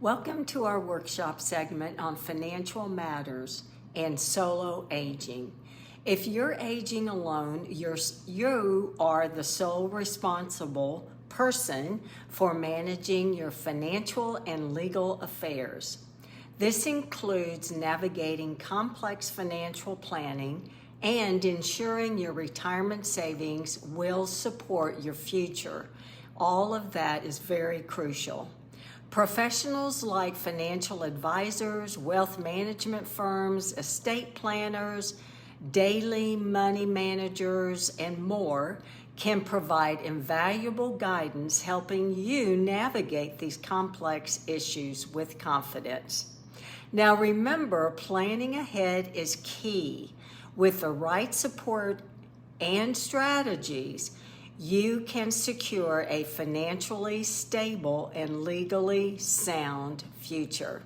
Welcome to our workshop segment on financial matters and solo aging. If you're aging alone, you are the sole responsible person for managing your financial and legal affairs. This includes navigating complex financial planning and ensuring your retirement savings will support your future. All of that is very crucial. Professionals like financial advisors, wealth management firms, estate planners, daily money managers, and more can provide invaluable guidance helping you navigate these complex issues with confidence. Now remember, planning ahead is key. With the right support and strategies, you can secure a financially stable and legally sound future.